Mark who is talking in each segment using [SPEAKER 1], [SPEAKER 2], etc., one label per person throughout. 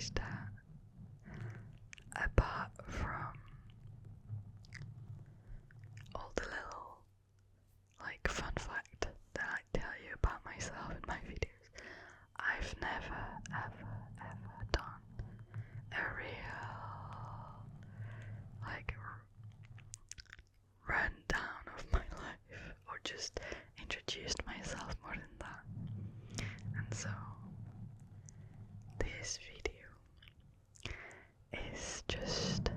[SPEAKER 1] realised that apart from all the little like fun fact that I tell you about myself in my videos, I've never ever done a real like rundown of my life or just introduced myself more than that. And so this video is just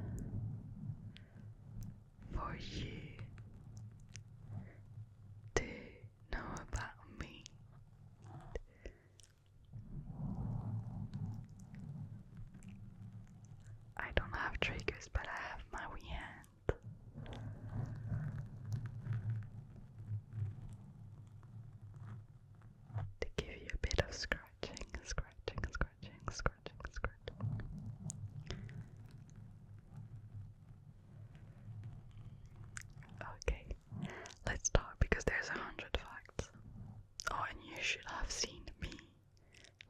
[SPEAKER 1] for you to know about me. I don't have triggers, but I have my wee hand. To give you a bit of scratching. Okay, let's start because there's 100 facts. Oh, and you should have seen me,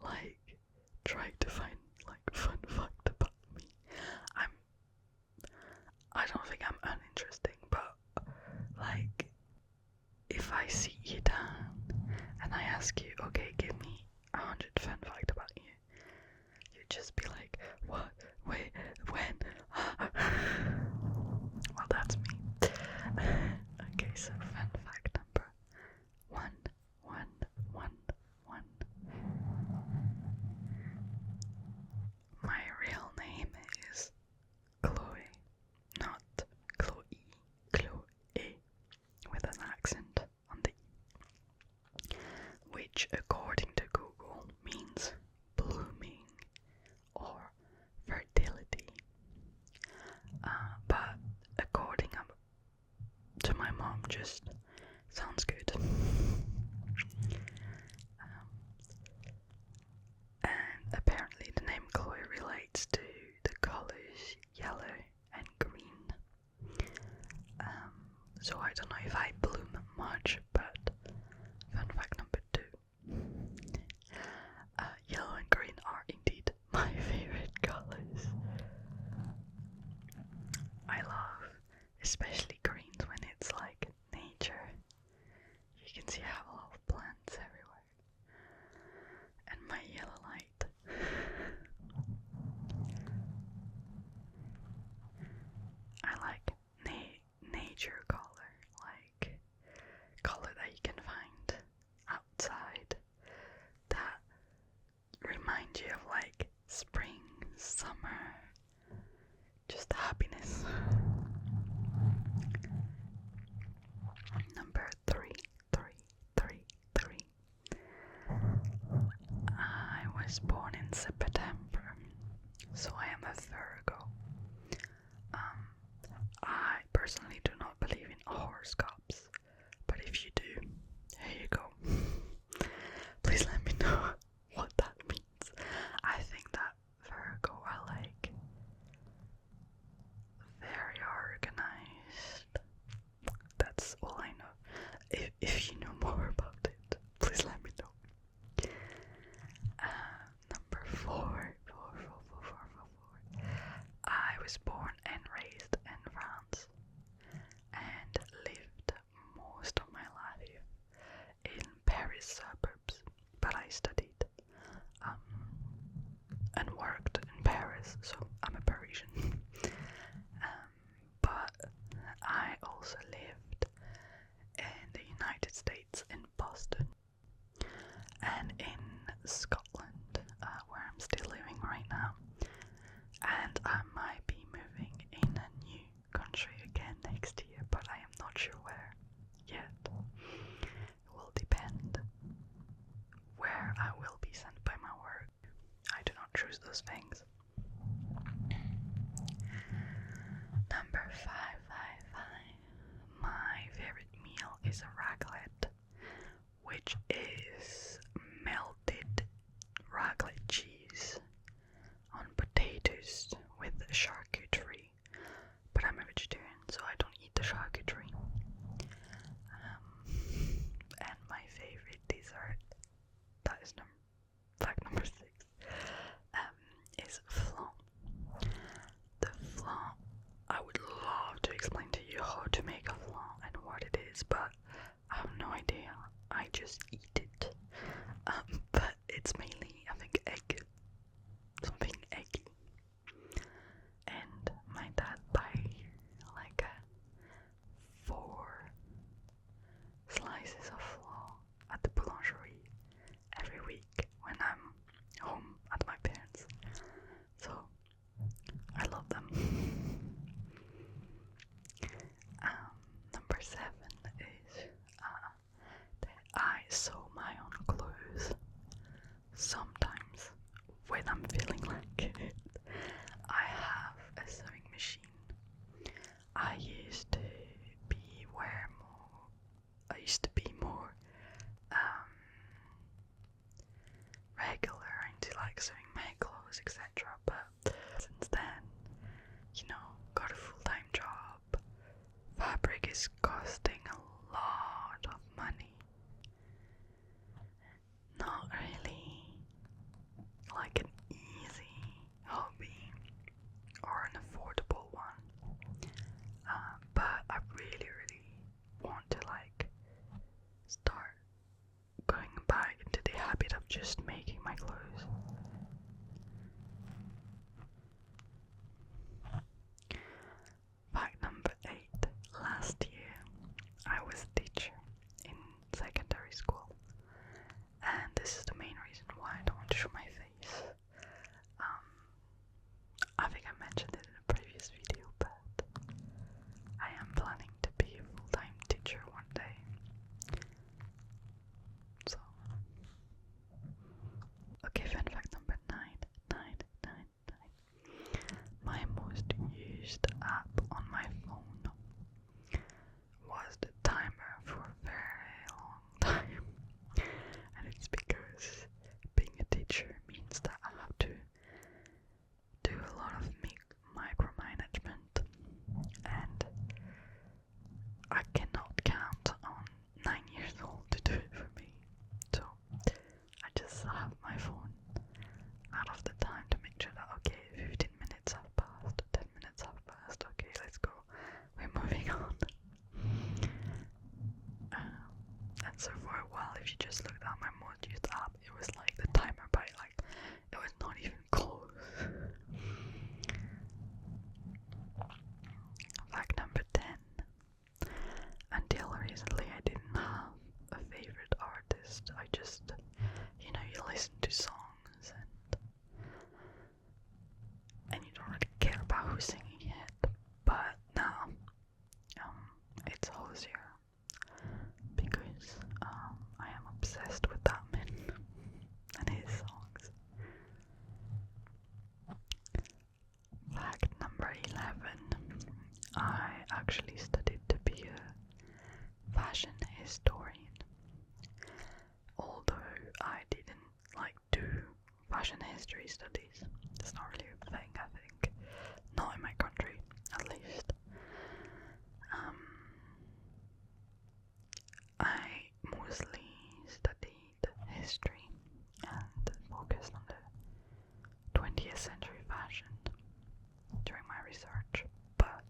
[SPEAKER 1] like, trying to find, like, fun fact about me. I don't think I'm uninteresting, but, like, if I sit you down and I ask you, okay, give me 100 fun fact about you, you'd just be like, what, wait, when, well, that's me. Okay, so fun fact number one. My real name is Chloe, not Chloe, Chloe, with an accent on the E, which according to Google means blooming or fertility. But according to my mom, just sounds good. And apparently the name Chloe relates to the colors yellow and green. So I don't know if I bloom much, but fun fact number 2. Yellow and green are indeed my favorite colors. I love especially greens when it's like nature. You can see I have a lot of plants everywhere. And my yellow light. I like nature color, like color that you can find outside that remind you of like spring, summer, just happiness. Number 3. I was born in September, so I am a Virgo. I personally do not believe in horoscopes, but if you do, here you go. Please let me know what that means. I think that Virgo are like very organized. That's all I know. If you know more about it, please let me know. Number 4. I was born and raised in France and lived most of my life in Paris suburbs, but I studied and worked in Paris, so I'm a Parisian. But I also lived in the United States, in Boston, and in Scotland, where I'm still living right now. And I might be moving in a new country again next year, but I am not sure where yet. It will depend where I will be sent by my work. I do not choose those things. Number 5. My favorite meal is a raclette, which is melted raclette cheese on potatoes with charcuterie, but I'm a vegetarian, so I don't eat the charcuterie. And my favorite dessert, that is fact number 6, is sewing my clothes, etc. But since then, got a full-time job. Fabric is costing a lot of money. Not really like an easy hobby or an affordable one, but I really want to start going back into the habit of just making my clothes. Fact number 8. Last year I was a teacher in secondary school, and this is the main reason why I don't want to show my face. I think I mentioned it in a previous video, but I am planning to be a full-time teacher one day. So, okay, fun fact number 9. My most used app on my phone was the timer for a very long time. And it's because being a teacher means that I have to do a lot of micromanagement, and I cannot count on 9 years old to do it for me. So I just have my phone out of the time to make sure that, okay, 15 minutes have passed, 10 minutes have passed, okay, let's go, we're moving on. And so for a while, if you just looked at my most used app, it was like the timer by it was not even close. Fact number 10. Until recently, I didn't have a favorite artist. I just, you listen to songs and you don't really care about who's singing it. But now, it's Hosier, because I am obsessed with that man and his songs. Fact number 11. I actually studied to be a fashion historian. Although I didn't do fashion history studies. It's not really a thing, I think. Not in my country, at least. I mostly studied history and focused on the 20th century fashion during my research, but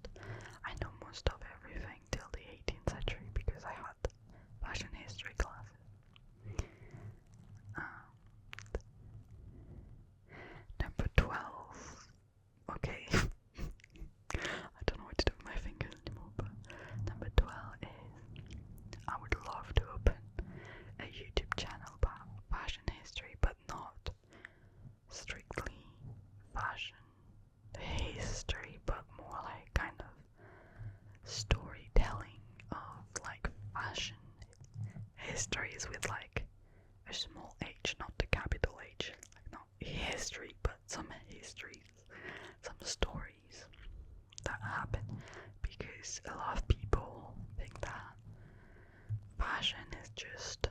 [SPEAKER 1] I know most of everything till the 18th century because I had fashion history classes. Number 12. Okay. I don't know what to do with my fingers anymore, but number 12 is I would love to open a YouTube channel about fashion history, but not strictly fashion history, but more kind of storytelling of fashion histories with a small h, not the capital H, not history, but some histories, some stories that happen, because a lot of people think that fashion is just,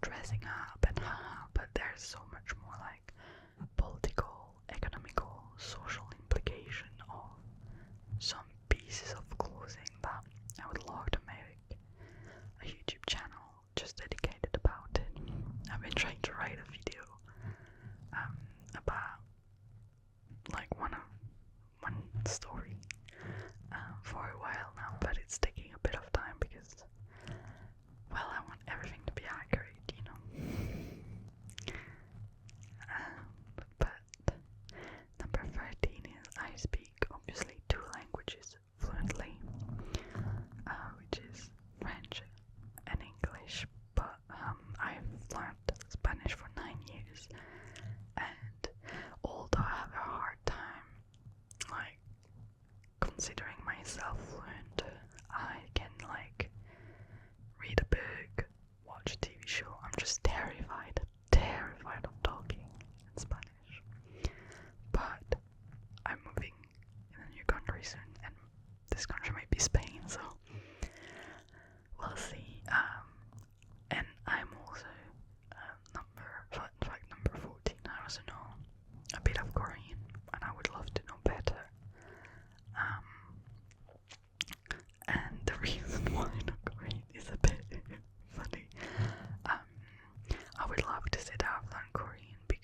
[SPEAKER 1] dressing up and but there's so much more political, economical, social implication of some pieces of clothing that I would love to make a YouTube channel just dedicated about it. I've been trying to write a video about one story for a while now, but it's taking a bit of time because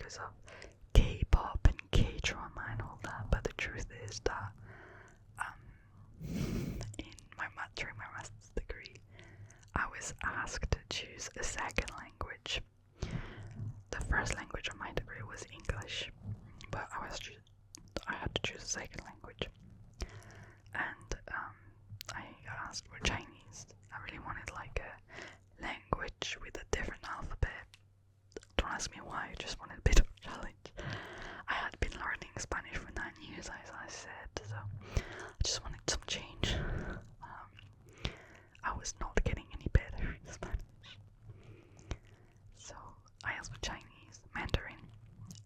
[SPEAKER 1] because of K-pop and K-drama and all that, but the truth is that during my master's degree, I was asked to choose a second language. The first language of my degree was English, but I had to choose a second language, and I asked for Chinese. I really wanted like a language with a different alphabet. Don't ask me why, I just wanted a bit of a challenge. I had been learning Spanish for 9 years, as I said, so I just wanted some change. I was not getting any better in Spanish. So I asked for Chinese, Mandarin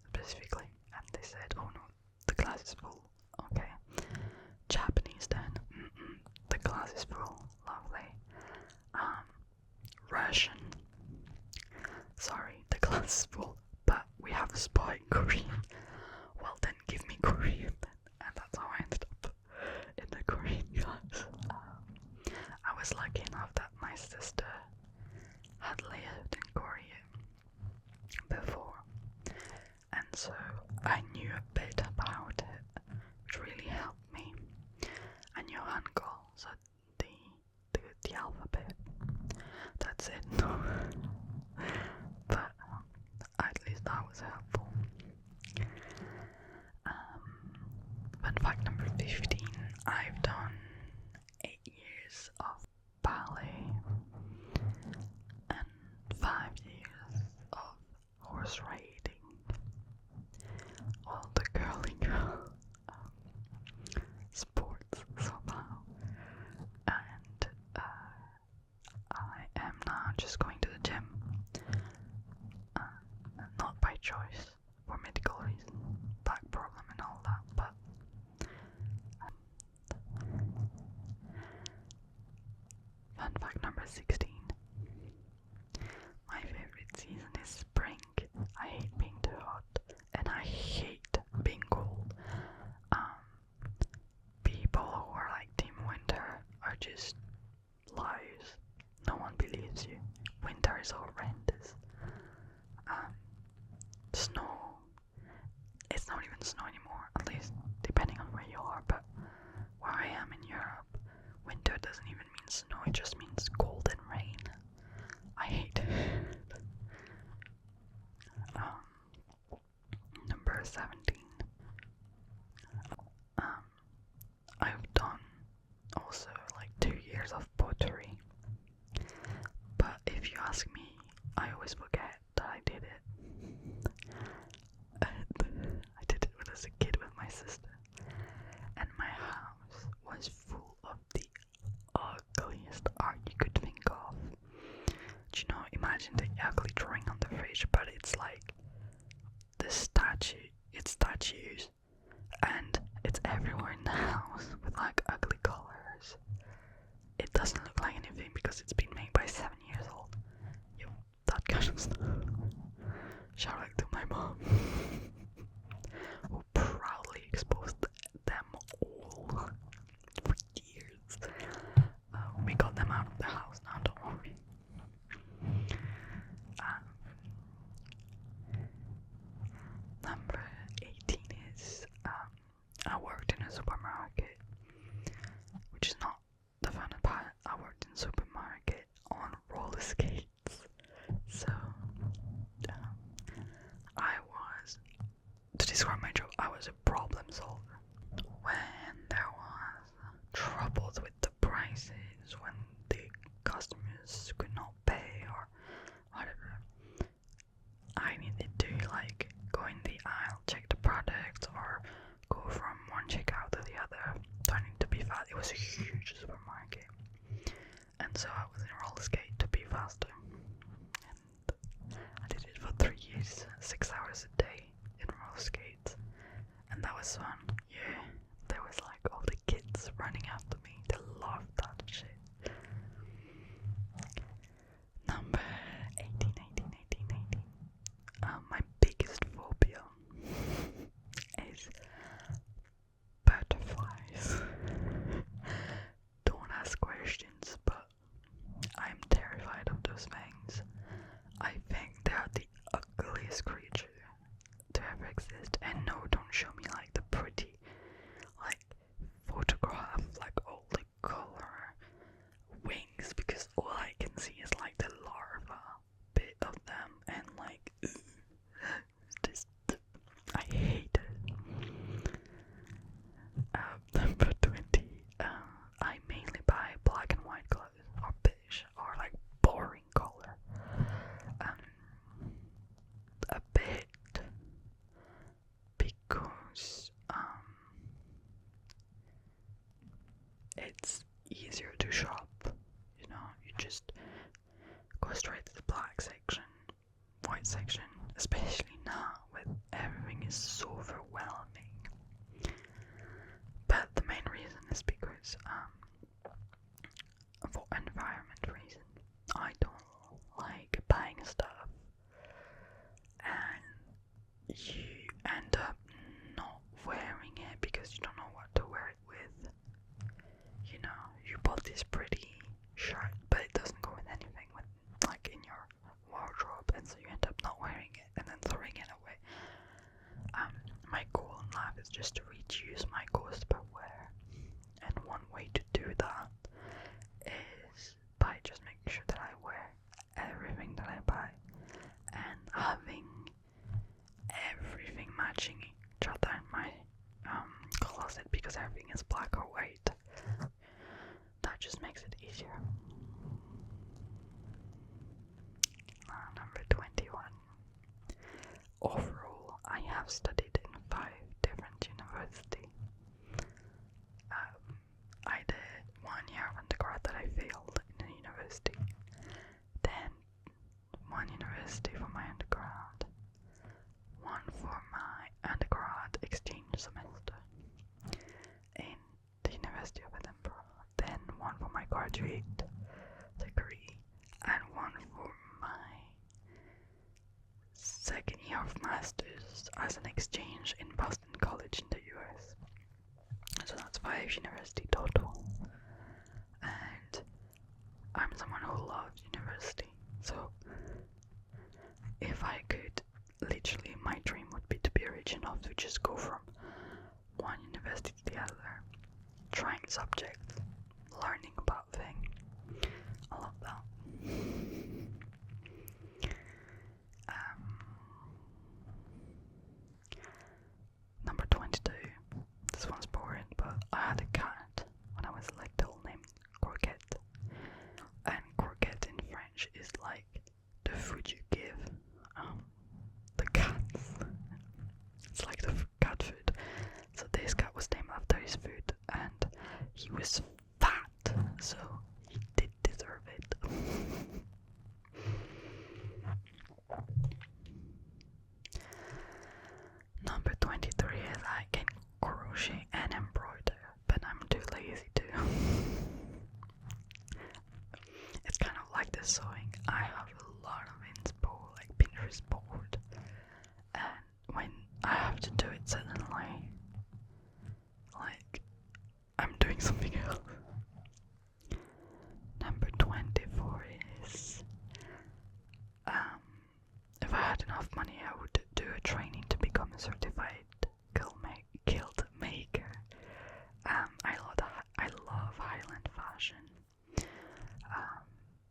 [SPEAKER 1] specifically, and they said, oh no, the class is full. Okay. Japanese then, the class is full, lovely. Russian, sorry, the class is full, but we have a spot in Korean. Well then give me Korean then. And that's how I ended up in the Korean class. I was lucky enough that my sister had lived in Korea before, and so I knew a bit about it, which really helped me. I knew Hangul, so the alphabet. That's it. But at least that was helpful. Fun fact number 15, I've done 8 years of ballet and 5 years of horse riding, all the girly girl sports somehow, and I am now just going to the gym, not by choice, for medical reasons, back problem and all that, but fun fact number 16. My favorite season is spring. I hate being too hot, and I hate being cold. People who are like Team Winter are just liars. No one believes you. Winter is horrendous. Snow. It's not even snow anymore, at least depending on where you are, but where I am in Europe, winter doesn't even mean snow, it just means cold and rain. I hate it. Number 17. I've done also like 2 years of pottery, but if you ask me, I always forget that I did it. I did it when I was a kid with my sister, and my house was full of the ugliest art you could think of. Do you know, imagine the ugly drawing on the fridge, but it's like it's statues, and it's everywhere in the house with like ugly colors. It doesn't look like anything because it's been made by 7 years old. That kind of stuff. Shout out to my mom, who proudly exposed them all for years. We got them out of the house now, don't worry. Number 18 is I worked in a supermarket, which is not the fun part. I worked in a supermarket on roller skates. So to describe my job, I was a problem solver. When there was troubles with the prices, when the customers could not pay or whatever, I needed to like go in the aisle, check the products, or go from one checkout to the other, turning to be fast. It was a huge supermarket, and so I was in roller skate to be faster. And I did it for 3 years, 6 hours a day in roller skates, and that was fun. Yeah, there was like all the kids running after me. They loved that shit. Number 18. My biggest phobia is butterflies. Don't ask questions, but I'm terrified of those things. I think they are the ugliest creature as an exchange in Boston College in the US. So that's 5 university total. And I'm someone who loves university. So if I could, literally my dream would be to be rich enough to just go from one university to the other, trying subjects, learning about things. I love that. Number 22. This one's boring, but I had a cat when I was little named Croquette. And Croquette in French is like the food you give the cats. It's like the cat food. So this cat was named after his food, and he was fat, so he did deserve it. Number 23 is I can crochet and embroider, but I'm too lazy to. It's kind of like the sewing. I have a lot of inspo, like Pinterest board, and when I have to do it suddenly, like I'm doing something else. Number 24 is if I had enough money, I would do a training to become a certified kilt maker. I love Highland fashion.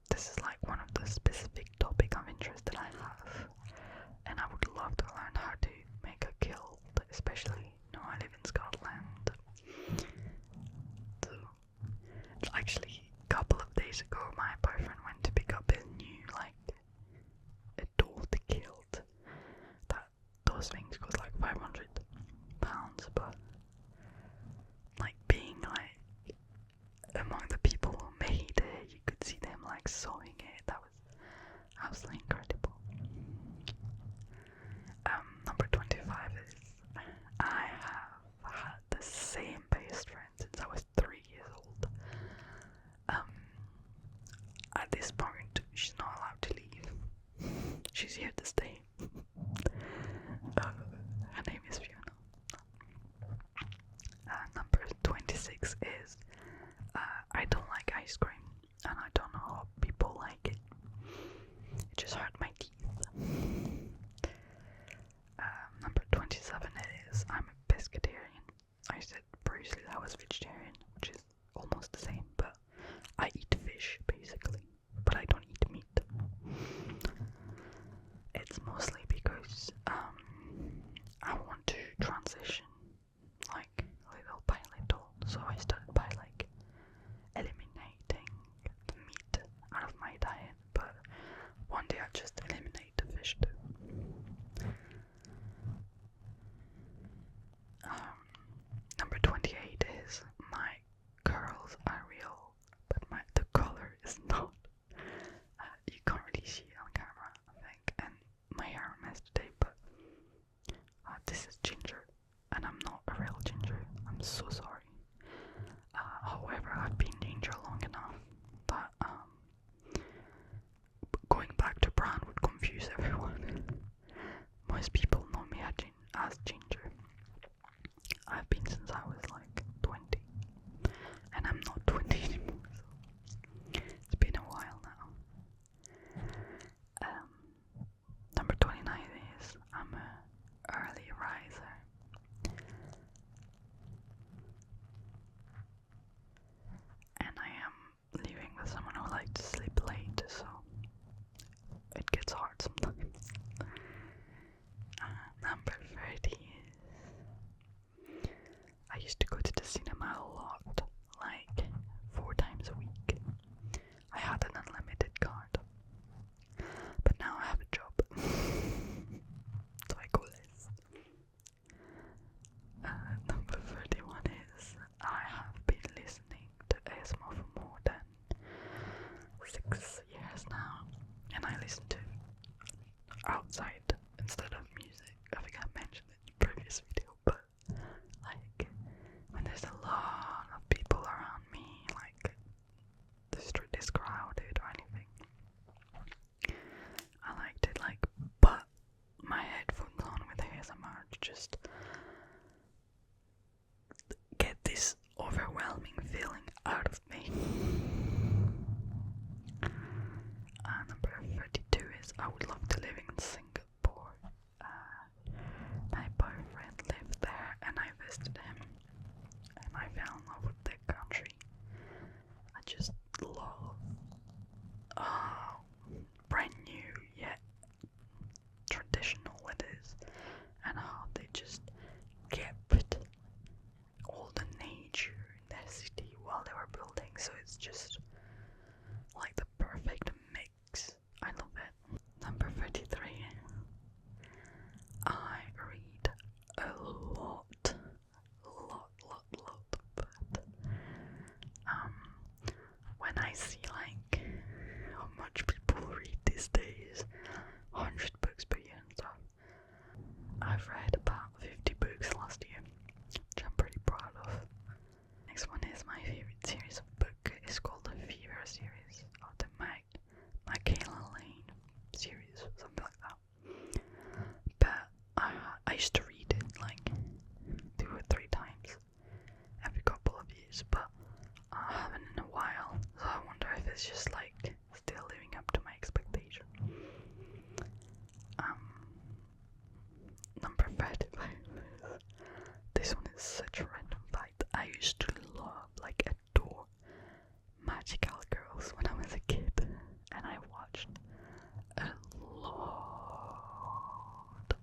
[SPEAKER 1] This is like one of the specific topic of interest that I have, and I would love to learn how to make a kilt, especially I live in Scotland. So actually, a couple of days ago, my boyfriend went to pick up his new adult kilt. Those things cost like £500, but like being like among the people who made it, you could see them like sewing it. That was absolutely incredible. Number 25 is I have had the same best friend since I was 3 years old. At this point, she's not allowed to leave. She's here to stay. Her name is Fiona. Number 26 is I don't like ice cream, and I don't know how people like it. It just hurt my teeth. Number 27 is I'm a pescatarian. I said previously that I was vegetarian, which is almost the same, but I eat fish basically, but I don't eat meat. It's mostly because I want to transition like little by little, so I started by like eliminating the meat out of my diet, but one day I just eliminate the fish too. Number 28 is my curls are real, but the color is not. You can't really see it on camera, I think, and my hair a mess today, but this is ginger, and I'm not a real ginger. I'm so sorry. However, I've been ginger long enough that going back to brown would confuse everyone. Most people know me as ginger. I've been since I was like 20, and I'm not 20 anymore, so it's been a while now. Number 29 is I'm an early riser, and I am living with someone who likes to sleep late, so it gets hard sometimes. just get this overwhelming feeling out of me. Number 32 is I would love to live in Singapore. My boyfriend lived there and I visited him and I fell in love with the country. I just love brand new yet traditional it is, and how they just kept all the nature in their city while they were building, so it's just like the perfect mix. I love it. Number 33. I read a lot, but when I see like how much people read these days, 100 books per year and stuff, I've read about 50 books last year, which I'm pretty proud of. Next one is my favorite series of book. It's called the Fever series of the Michaela Lane series, something like that. But I used to read it like 2 or 3 times every couple of years, but I haven't in a while, so I wonder if it's just like still living up to my expectation. Number 35. This one is such a random fact. I used to love, like adore, magical girls when I was a kid, and I watched a lot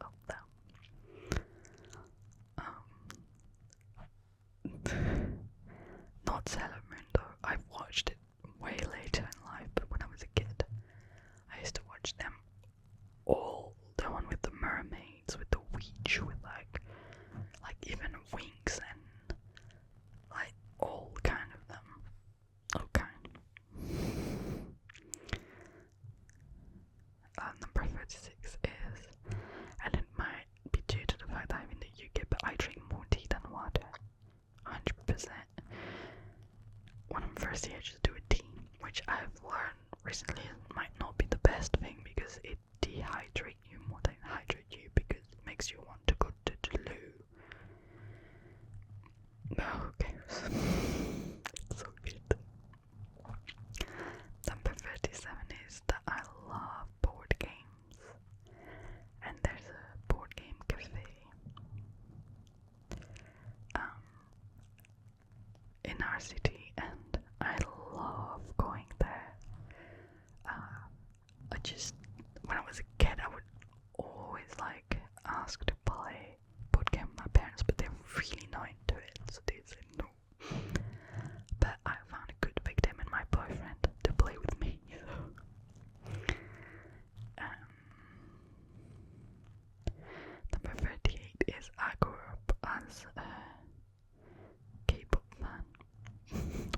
[SPEAKER 1] of them. Not Sailor Moon though. I've watched it way later in life, but when I was a kid, I used to watch them all. The one with the mermaids, with the witch, with like even wings and like all kind of them. Okay. Number 36 is, and it might be due to the fact that I'm in the UK, but I drink more tea than water. 100%. When I'm thirsty, I just do a tea, which I've learned recently might not be the best thing because it dehydrates you more than hydrate you, because it makes you want to go to the loo. No, who cares? It's so good. Number 37 is that I love board games, and there's a board game cafe in our city, and I love going there. I just, when I was a kid, I would always like ask to play board game with my parents, but they're really not into it, so they said no. But I found a good victim in my boyfriend to play with me. Number 38 is I grew up as a K-pop fan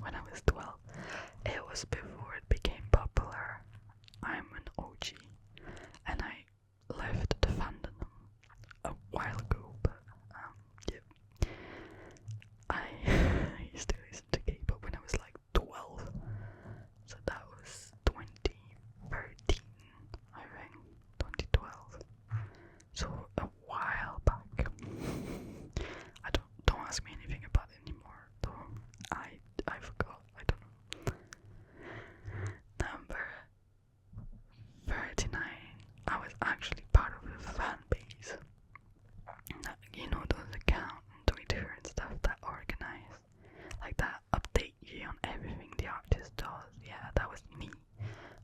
[SPEAKER 1] when I was 12. It was before it became popular. I'm an OG, and I left the fandom a while ago, but yeah. I used to listen to K-pop when I was like 12, so that was 2013, I think, 2012. So a while back. I don't ask me anything about it anymore, though. I forgot. I don't know. Number 39. I was actually part of a fan base. You know, those accounts on Twitter and stuff that organize, like that update you on everything the artist does. Yeah, that was me.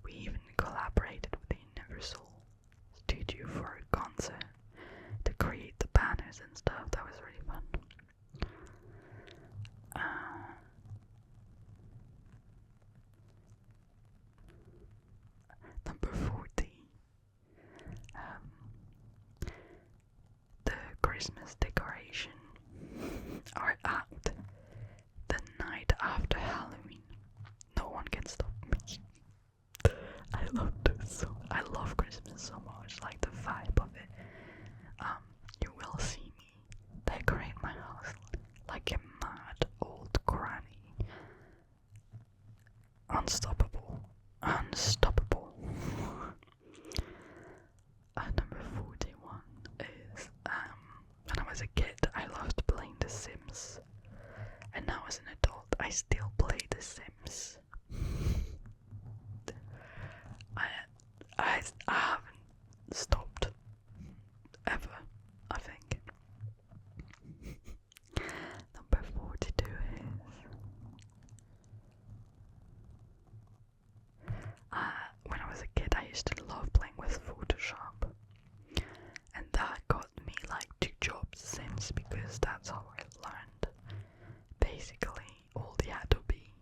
[SPEAKER 1] We even collaborated with the Universal Studio for a concert to create the banners and stuff. That was really fun. Number 40. The Christmas decoration are out the night after Halloween. No one can stop me. I love Christmas so much, like the vibe of it. You will see me decorate my house like a mad old granny. Unstoppable. Number 41 is when I was was a kid, I loved playing The Sims. And now as an adult, I still play The Sims. I haven't stopped ever, I think. Number 42 is when I was a kid, I used to love playing with Photoshop, and that got me like 2 jobs since, because that's how I learned basically all the Adobe,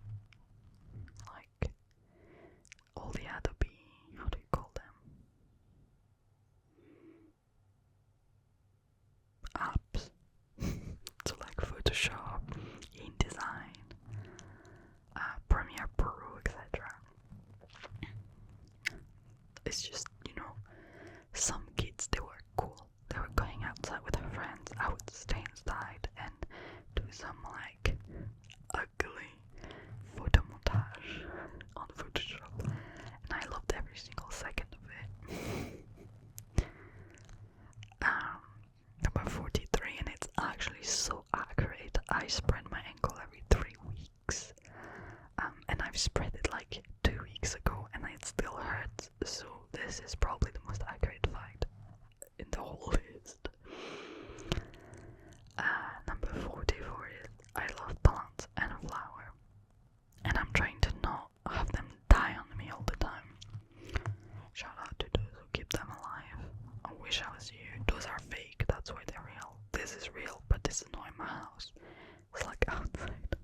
[SPEAKER 1] how do you call them? Apps. So like Photoshop, InDesign, Premiere Pro, etc. It's just, some kids, they were cool. They were going outside with their friends. I would stay inside and do some like ugly photo montage on Photoshop, and I loved every single second of it. Number 43, and it's actually so accurate. I sprained my ankle every 3 weeks, and I've spread it like 2 weeks ago, and it still hurts. So this is probably the most accurate fact in the whole list. Number 44 is I love plants and flower, and I'm trying to not have them die on me all the time. Shout out to those who keep them alive. I wish I was you. Those are fake, that's why they're real. This is real, but this is not in my house. It's like outside.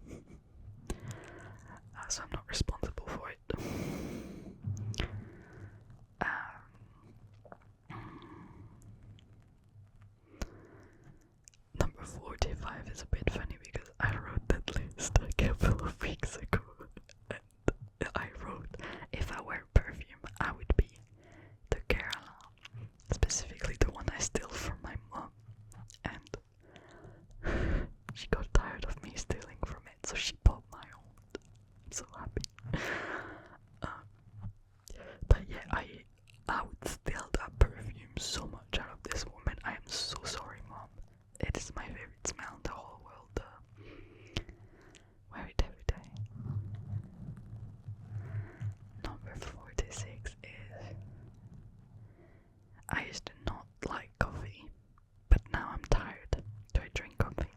[SPEAKER 1] So I'm not responsible for it. Number 45 is a bit funny because I wrote that list a couple of weeks ago, and I wrote, if I wear perfume, I would be the Kerala, specifically the one I steal from my mom, and she got tired of me stealing from it, so she bought my own. I'm so happy. But yeah, I would steal that perfume so much out of this woman. I am so sorry, Mom. It is my favorite smell in the whole world. Wear it every day. Number 46 is I used to not like coffee, but now I'm tired. Do I drink coffee?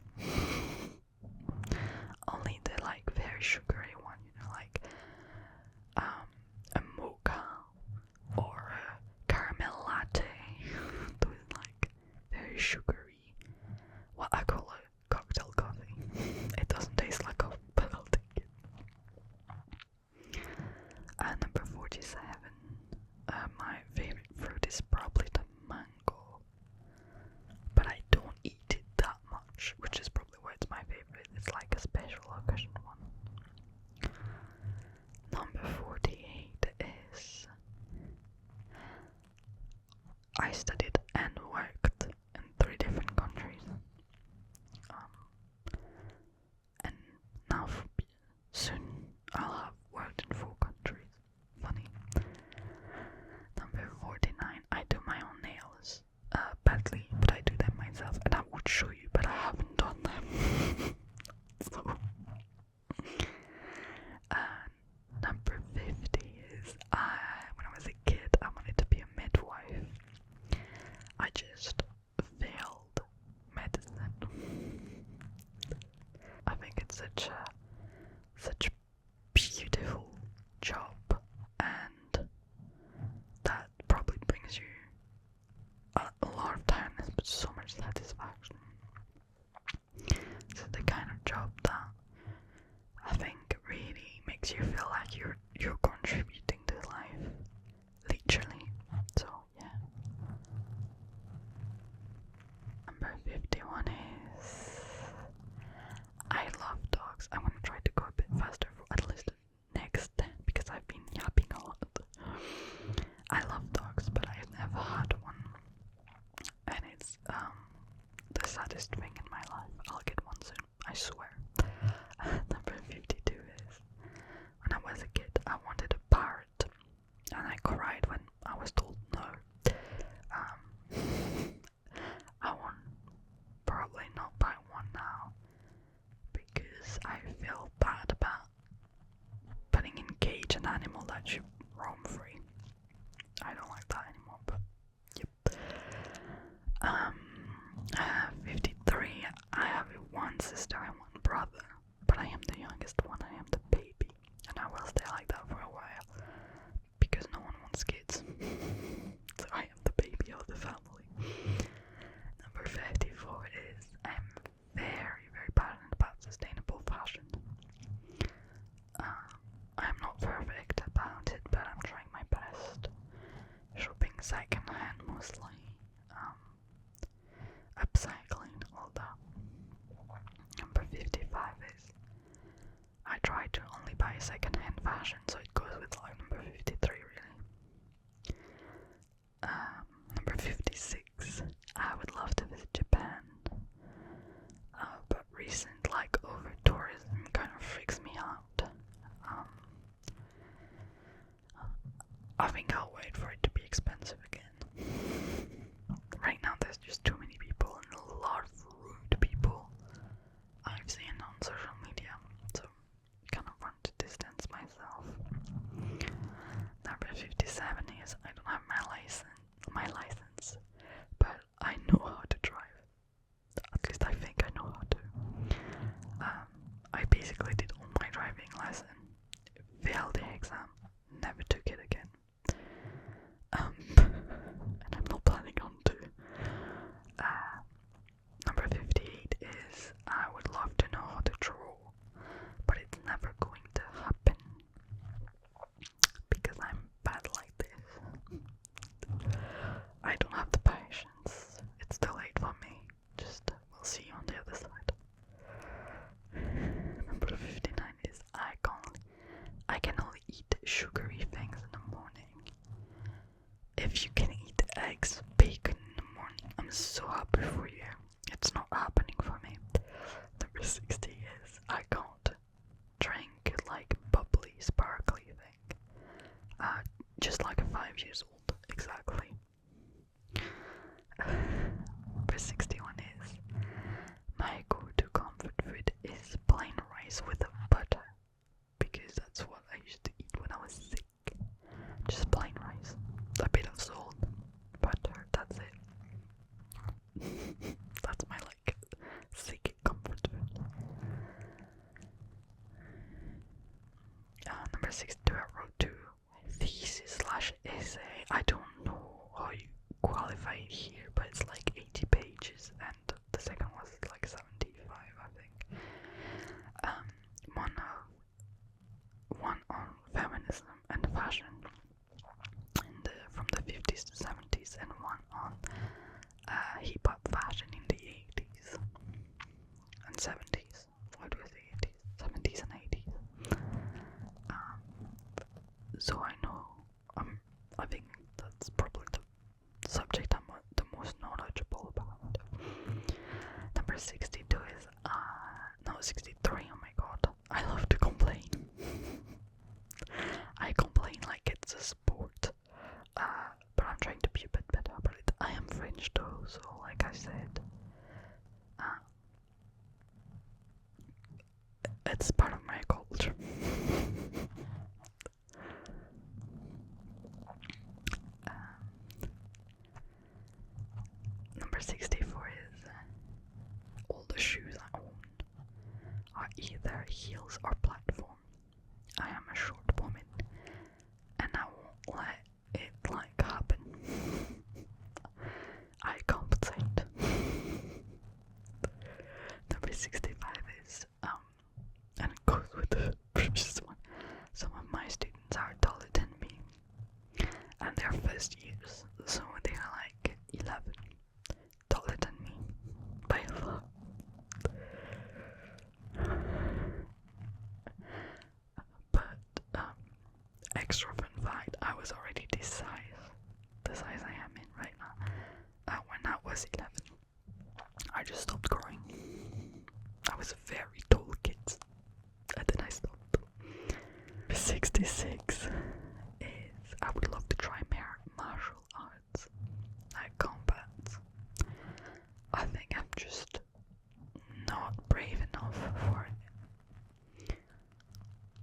[SPEAKER 1] Only the like very sugary one, like a mocha or a caramel latte. Those like very sugary, what I call a cocktail coffee. It doesn't taste like coffee, but I'll take it. Number 47. My favorite fruit is probably the mango, but I don't eat it that much, which is probably why it's my favorite. It's like a special occasion one. Number 48 is I studied and worked in 3 different countries. And now soon I'll have worked in 4 countries. Funny. Number 49, I do my own nails. Badly, but I do them myself, and I would show you, but I haven't done them. So, number 50 is when I was a kid, I wanted to be a midwife. I just failed medicine. I think it's such a beautiful job, and that probably brings you a lot of tiredness, but so much satisfaction. It's the kind of job that I think really makes you feel like you're contributing to life, literally. So yeah. Number 51 is I love dogs. I'm gonna try to go a bit faster for at least the next 10 because I've been yapping a lot. I love dogs, but I've never had one, and it's the saddest thing in my life. I'll get one soon, I swear. Number 52 is when I was a kid, I wanted a parrot, and I cried when I was told no. I want probably let you roam free. I don't like that anymore, but yep. I have 53. I have one sister and one brother, but I am the youngest one. I am the baby, and I will stay like that for a while because no one wants kids. So I am the baby of the family. Number 54 is I'm very, very passionate about sustainable fashion. I'm not perfect about it, but I'm trying my best. Shopping second hand mostly. Upcycling, all that. Number 55 is I try to only buy second hand fashion, so it goes with like number 53 really. Number 56, I would love to visit Japan. But recent like over tourism kind of freaks me out. I think I'll wait for it to be expensive again. Right now there's just too many people and a lot of rude people I've seen on social media, so kind of want to distance myself. Number 57 is I don't have my license, but I know how to drive. At least I think I know how to. I basically did all my driving lesson, failed the exam, never took it again. And I'm not planning on to. Number 58 is I would love to know how to draw, but it's never going to happen because I'm bad like this. I don't have the patience. It's too late for me. Just we'll see you on the other side. Number 59 is I can only eat sugary things in the morning. If you can eat eggs, bacon in the morning, I'm so happy for you. It's not happening for me. Number 60 is I can't drink like bubbly, sparkly thing. Just like a 5 years old, exactly. Number 61 is my go-to comfort food is plain rice with butter, because that's what I used to eat when I was sick. Just plain rice, a bit of salt, butter, that's it. That's my like sick comfort food. Number 62, I wrote 2 thesis/essay. I don't know how you qualify it here, but it's like 80 pages, and the second was like 75, I think. One on feminism and fashion from the 50s to 70s, and one on hip hop fashion in the 80s and 70s. What was the 80s? 70s and 80s. So I know, I think that's probably the subject I'm the most knowledgeable about. Number 62 is, no, 63, oh my god, I love to complain. I complain like it's a sport, but I'm trying to be a bit better about it. I am French though, so like I said, it's part of my culture. Number 64 is all the shoes I own are either heels or platform. I am a short woman, and I won't let it like happen. I compensate. Number 65 is and it goes with the previous one. Some of my students are taller than me, and they're first years, so they're like 11, taller than me by a lot. But extra fun fact, I was already this size, the size I am in right now, when I was 11. I just stopped growing. I was a very tall kid, and then I stopped. 66 is I would love to try martial arts, like combat. I think I'm just not brave enough for it.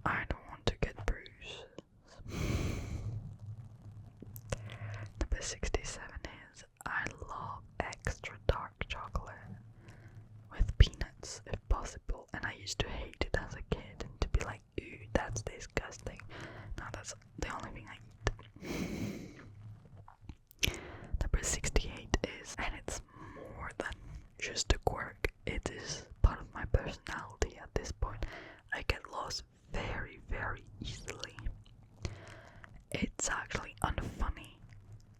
[SPEAKER 1] I don't want to get bruised. Number 67 is I love extra dark chocolate with peanuts if possible, and I used to hate it as a kid and to be like, ew, that's disgusting. Now that's the only thing I eat. Number 68 is, and it's more than just a quirk, it is part of my personality at this point. I get lost very, very easily. It's actually unfunny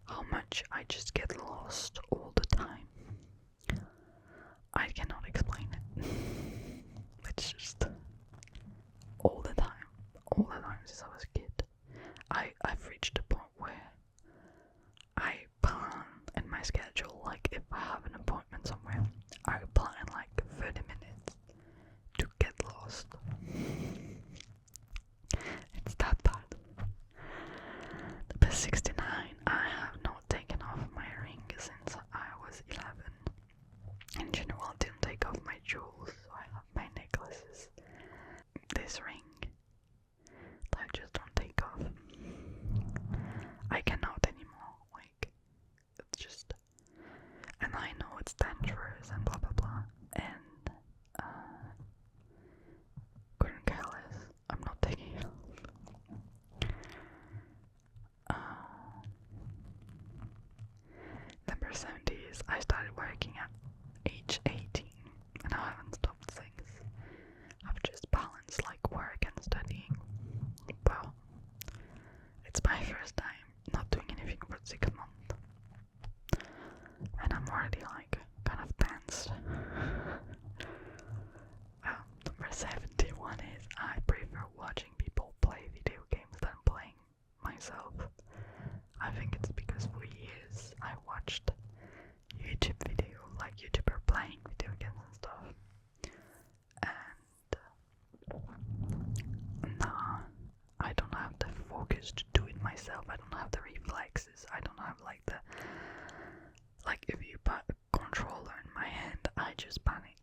[SPEAKER 1] how much I just get lost all the time. I cannot explain it. It's just all the time since I was a kid. I've reached a point where I plan in my schedule, like if I have an appointment somewhere, I plan like 30 minutes to get lost. It's that bad. Number 69, I have not taken off my ring since I was 11. In general, I didn't take off my jewels, so I have my necklaces. This ring I just don't take off. I cannot anymore, like, it's just, and I know it's dangerous and blah blah blah, and couldn't care less. I'm not taking it off. Number 70 is I started working at age 18 and I haven't stopped since. I've just balanced like work and studying. Well, it's my first time not doing anything for 6 months, and I'm already like kind of tensed. Number 71 is I prefer watching people play video games than playing myself. I think it's because for years I watched YouTube video, like YouTuber playing video games and stuff, and nah, I don't have the focus to do it myself. I don't have the reflexes. I don't have like the, like if you put a controller in my hand, I just panic.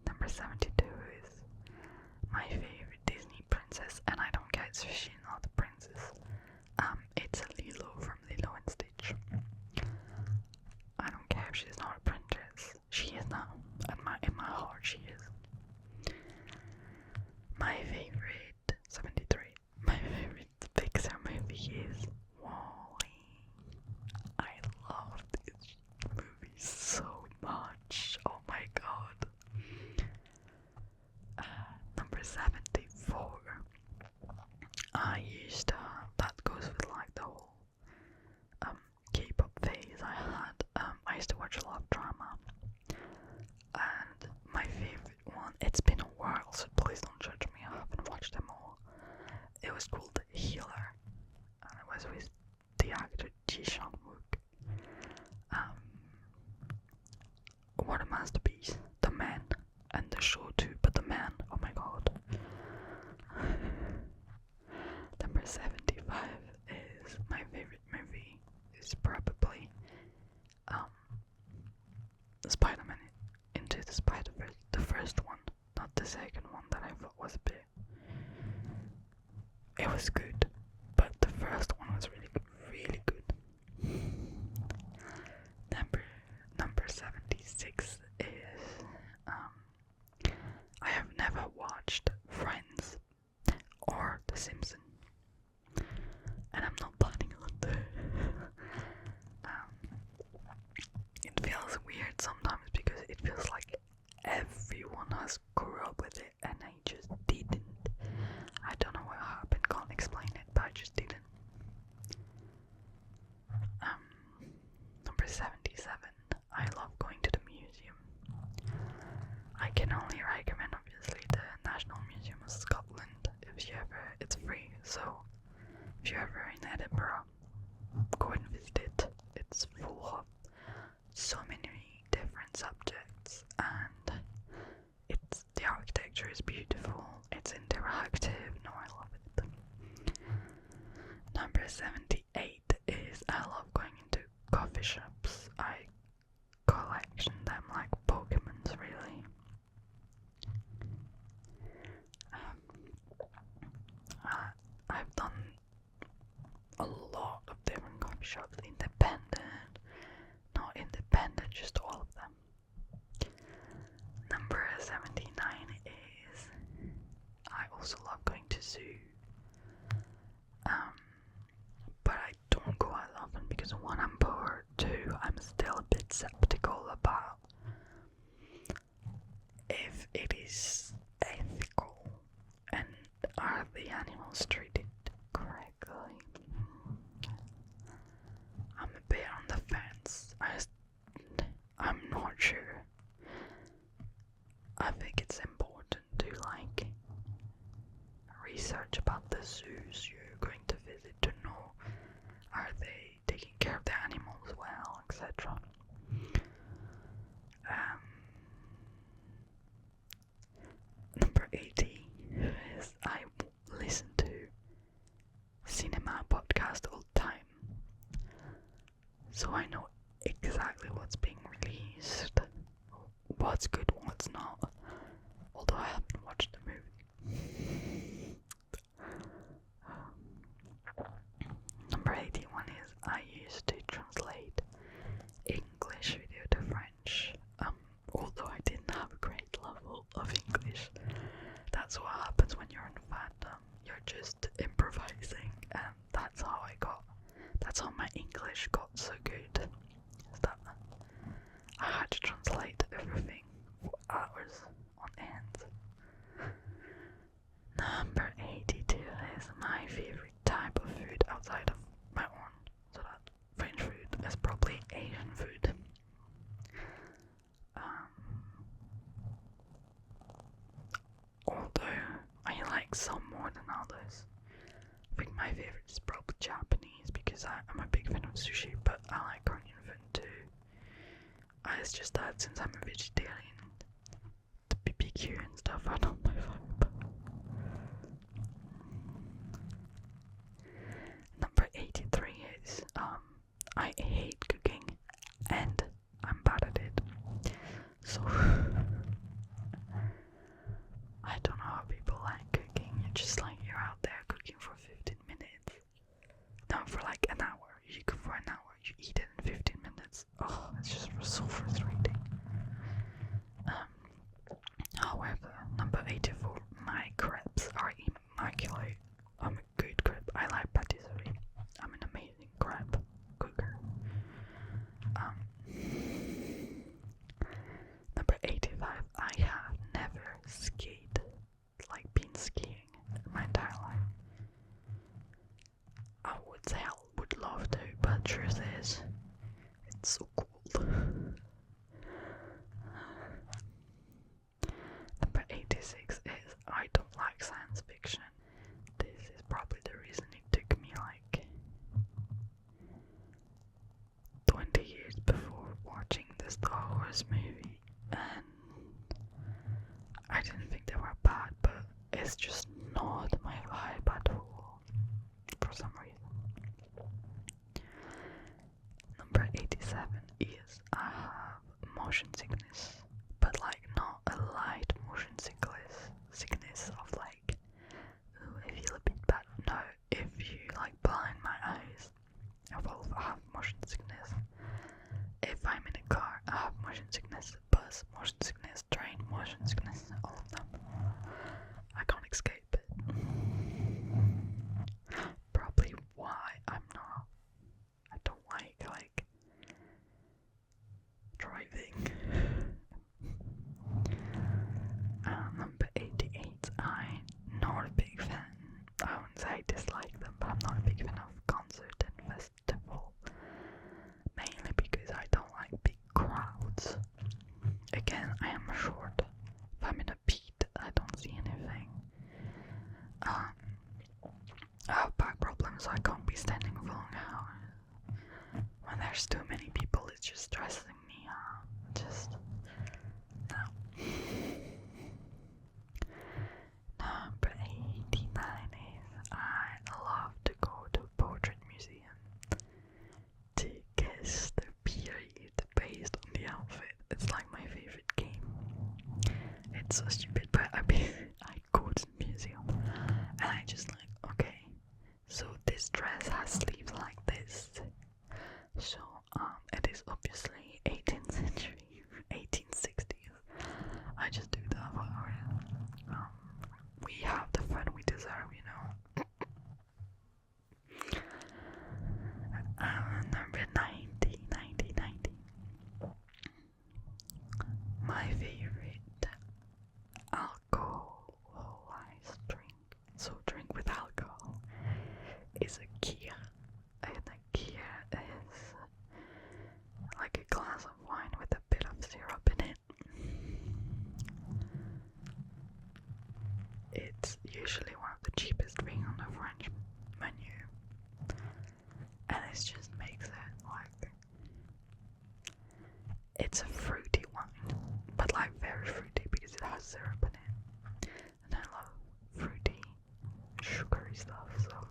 [SPEAKER 1] Number 72 is my favorite Disney princess, and I don't care if she's not a princess. It's Lilo from Lilo and Stitch. I don't care if she's not a princess. She is now. In my heart, she is. My favorite 73. My favorite Pixar movie is Wall-E. I love this movie so much. Oh my god. Number 74. I used to have, that goes with like the whole K-pop phase I had. I used to watch a lot of drama, and my favorite one, it's been a while so please don't judge me, I haven't watched them all. It was called Healer, and it was with the actor Ji Sang-wook. What a masterpiece. The Man, and the show too, but the Man, oh my god. Number 75 is my favorite movie is probably Spider-Man Into the Spider-Verse, the first one, not the second one that I thought was a bit, it was good, but the first one was really good, really good. Number 76 is I have never watched Friends or The Simpsons, and I'm not planning on to. It feels weird sometimes because it feels like everyone has grew up with it and I just didn't. I don't know what happened, can't explain it, but I just didn't. Number 77. I love going to the museum. I can only recommend obviously the National Museum of Scotland if you ever, it's free, so if you're ever in Edinburgh, go and visit it. It's full of so many different subjects, and the architecture is beautiful, it's interactive, no, I love it. Number 78 is I love going into coffee shops. I collection them like Pokemons, really. shops, independent, not independent, just all of them. Number 79 is I also love going to zoo. But I don't go as often because one, I'm poor, two, I'm still a bit skeptical about if it is ethical and are the animals treated correctly. I'm a bit on the fence. I'm not sure. I think it's important to research about the zoos you're going to visit to know, are they taking care of the animals well, etc. Number 80 is I listen to cinema podcast all the time, so I know exactly what's being released, what's good, what's not, although I haven't watched the movie. Number 81 is I used to translate English video to French, although I didn't have a great level of English. That's what happens when you're in fandom, you're just improvising, and that's how my English got so good, is that I had to translate everything for hours on end. Number 82 is my favorite type of food outside of my own, so that French food is probably Asian food. Although I like some more than others. I think my favorite is probably Japanese because I'm a big fan of sushi, but I like Korean food too. It's just that since I'm a vegetarian, the BBQ and stuff are not my vibe. Number 83 is I hate cooking and I'm bad at it. So I don't know how people like cooking. You're out there cooking for 15 minutes. No, for like an hour. You cook for an hour, you eat it in 15 minutes. Oh, it's just so frustrating. However, number 84, my crepes are immaculate. I'm a good crepe. I like patisserie. I'm an amazing crepe cooker. Number 85, I have never skied, been skiing in my entire life. I would say I would love to, but truth is, it's so cold. Number 86 is I don't like science fiction. This is probably the reason it took me 20 years before watching the Star Wars movie, and I didn't think they were bad, but it's just not my vibe at all, for some reason. Number 87 is I have motion sickness, but not a light motion sickness of ooh, I feel a bit bad. No, if you blind my eyes, I will have motion sickness. If I'm in a car, I have motion sickness, bus motion sickness, train motion sickness, all of them. I can't escape it. Probably why I don't like driving. Number 88, I'm not a big fan. I wouldn't say I dislike them, but I'm not a big fan of concert and festival. Mainly because I don't like big crowds. Again, I am 90. My favorite alcoholized drink with alcohol is a Kia. And a Kia is like a glass of wine with a bit of syrup in it. It's usually one of the cheapest drinks on the French menu, and it just makes it like it's a fruity wine, but like very fruity because it has syrup in it, and I love fruity, sugary stuff. So,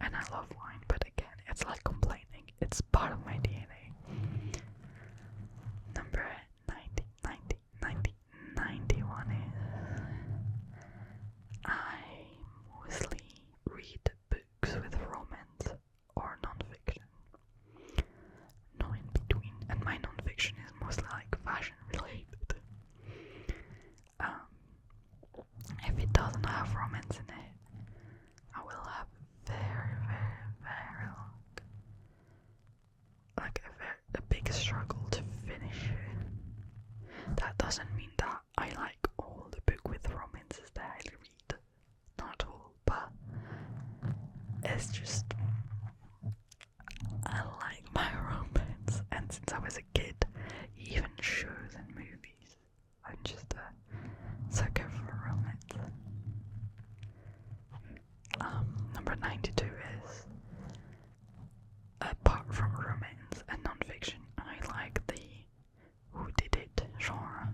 [SPEAKER 1] and I love wine, but again, it's like complaining. It's part of my DNA. Number 91 is I mostly read books with romance or non-fiction. No in between, and my non-fiction is mostly like fashion related. If it doesn't have romance in it, I will have very a big struggle to finish it. That doesn't mean that I like all the book with romances that I read. Not all, but it's just I like my romance, and since I was a kid, even shows and movies, I'm just a sucker for romance. Number 92 is, apart from romance and non-fiction, I like the who did it genre.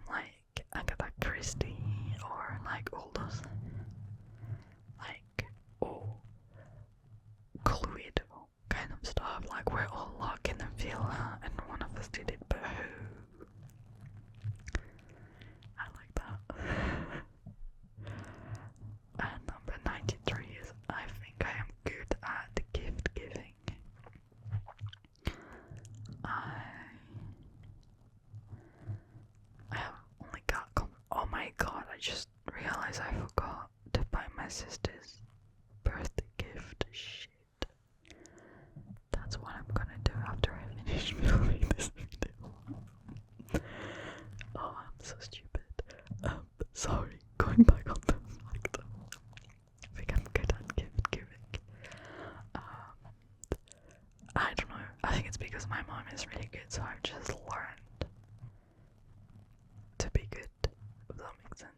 [SPEAKER 1] Like Agatha Christie, or like all those like Cluedo kind of stuff, like we're all locked in a villa and one of us did it, but who? I like that. And number 93 is I think I am good at gift giving. I have only got oh my god, I just realized I forgot to buy my sister's birthday gift. Shit. That's what I'm gonna do after I finish filming this video. Oh, I'm so stupid. Sorry, going back on the fact. I think I'm good at gift giving. I don't know. I think it's because my mom is really good, so I've just learned to be good, if that makes sense.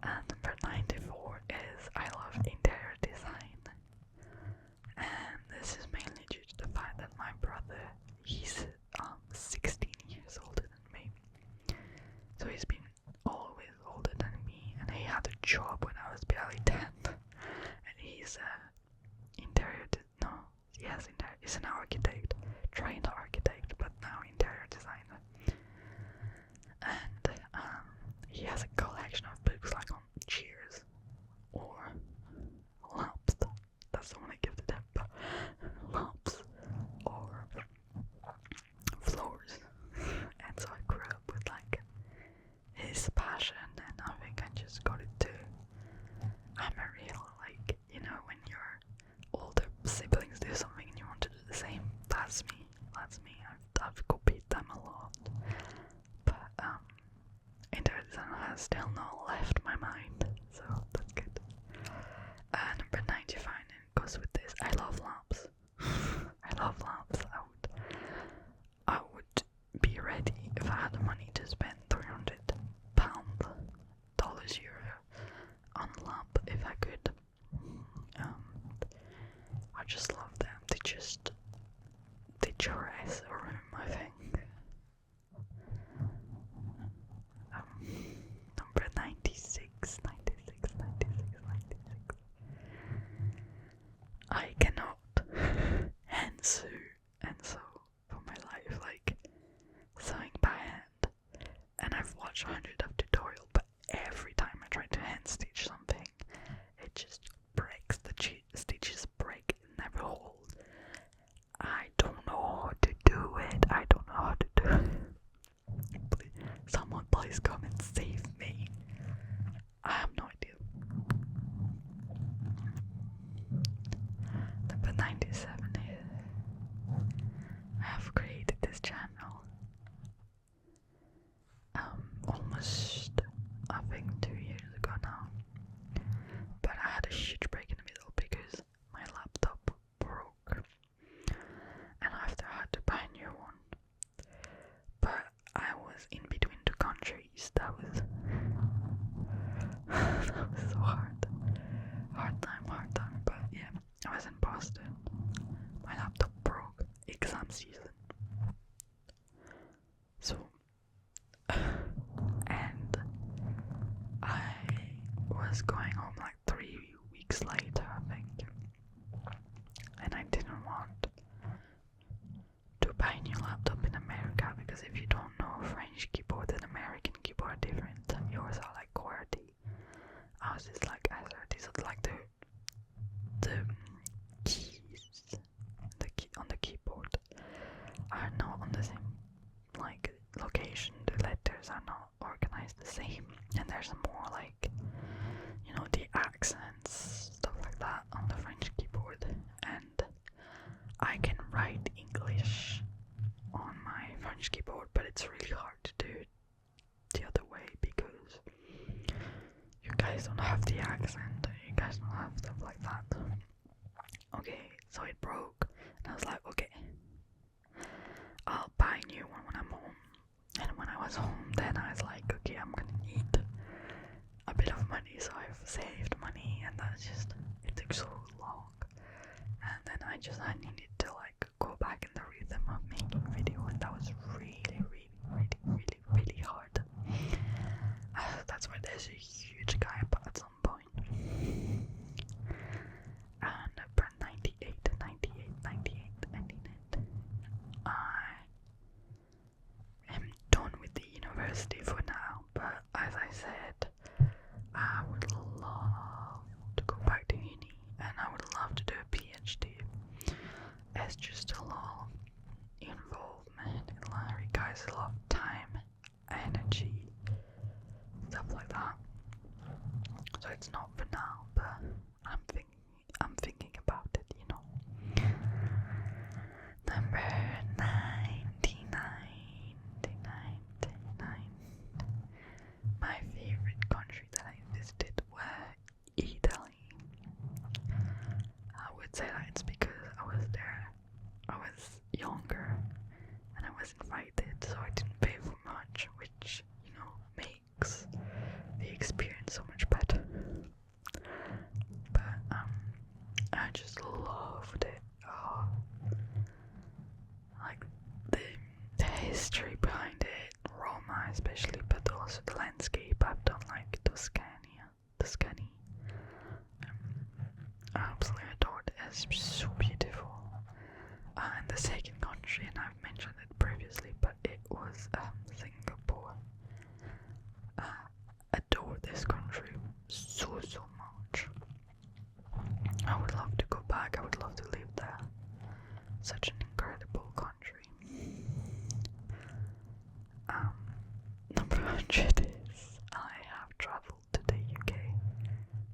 [SPEAKER 1] And number 94 is I love interior design. And this is mainly due to the fact that my brother, he's 16 years older than me. So he's been always older than me, and he had a job when I was barely 10. And he's he's an architect, trained architect, but now interior designer. And he has a collection of books like on chairs or lamps. That's the one I gifted him. But lamps or floors. And so I grew up with like his passion, and I think I just got it too. I'm a real, like, you know, when your older siblings do something and you want to do the same. That's me. I've copied them a lot. But interior design has still not left my mind, so that's good. Number 95, and it goes with this. I love lamps. I love lamps. I would be ready if I had the money to spend £300, euro on a lamp if I could. I just love them. They dress a room, I think. Number 96. I cannot hand sew for my life, like sewing by hand. And I've watched hundreds of tutorials, but every time I try to hand stitch something, it just breaks. The stitches break and never hold. I don't know how to do it. Someone please come and save me. I have no idea. 97 is I have created this channel almost I think 2 years ago now, but I had a huge break in the middle because my laptop broke and after I had to buy a new one. But I was in between two countries. That was that was so hard. Hard time. But yeah, I was in Boston. My laptop broke. Exam season. So and I was going home like 3 weeks later, I think. And I didn't want to buy a new laptop in America because if you don't know, French keyboard and American keyboard are different. Yours are like QWERTY. Ours is like SRT, so like the keys, the key on the keyboard are not on the same like location. The letters are not organized the same, and there's more like, you know, the accents, stuff like that on the French keyboard. And I can write English on my French keyboard, but it's really hard to do it the other way because you guys don't have the accent, you guys don't have stuff like that. Okay, so it broke, and I was like, okay, I'll buy a new one when I'm home. And when I was home, then I was like, okay, I'm gonna need a bit of money, so I've saved money, and it took so long. And then I needed to like go back in the rhythm of making video, and that was really hard. That's why there's a huge gap at some point. And for 98, I am done with the university for now, but as I said, I would love to go back to uni, and I would love to do a PhD. It's just a lot of involvement, it requires a lot of time, energy, stuff like that. So it's not for now, but I'm thinking about it, you know. Number 99. My favorite country that I visited was Italy. I would say that it's because I was there. I was younger and I was invited, so I didn't pay for much, which, you know, makes the experience so much better. But I just loved it. Oh, like the history behind it, Roma especially, but also the landscape. I've done like Tuscany. I absolutely adored it. It's so beautiful. And the second country, and I've mentioned it previously, but it was Singapore. Adore this country so much. I would love to go back. I would love to live there. Such an incredible country. Number 100 is I have traveled to the UK,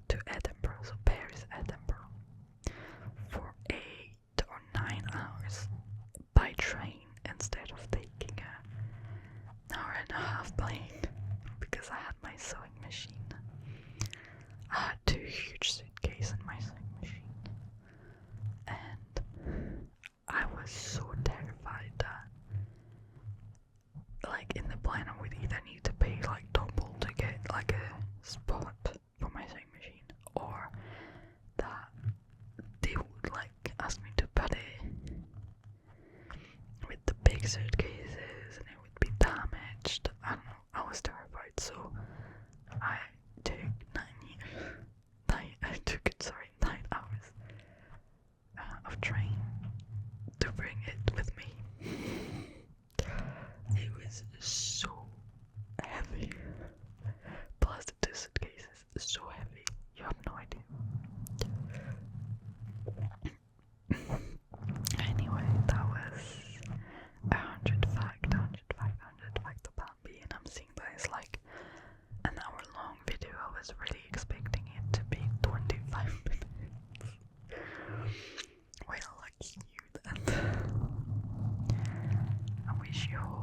[SPEAKER 1] to Edinburgh, so Paris, Edinburgh, for 8 or 9 hours by train instead of taking an hour and a half plane because I had my sewing machine. I had 2 huge suitcases in my sewing machine, and I was so terrified that, like, in the plane I would either need to pay like double to get like a spot for my sewing machine, or that they would like ask me to put it with the big suitcases and it would be damaged. I don't know, I was terrified, so I took 9 hours of train to bring it with me. It was so heavy, plus wish you all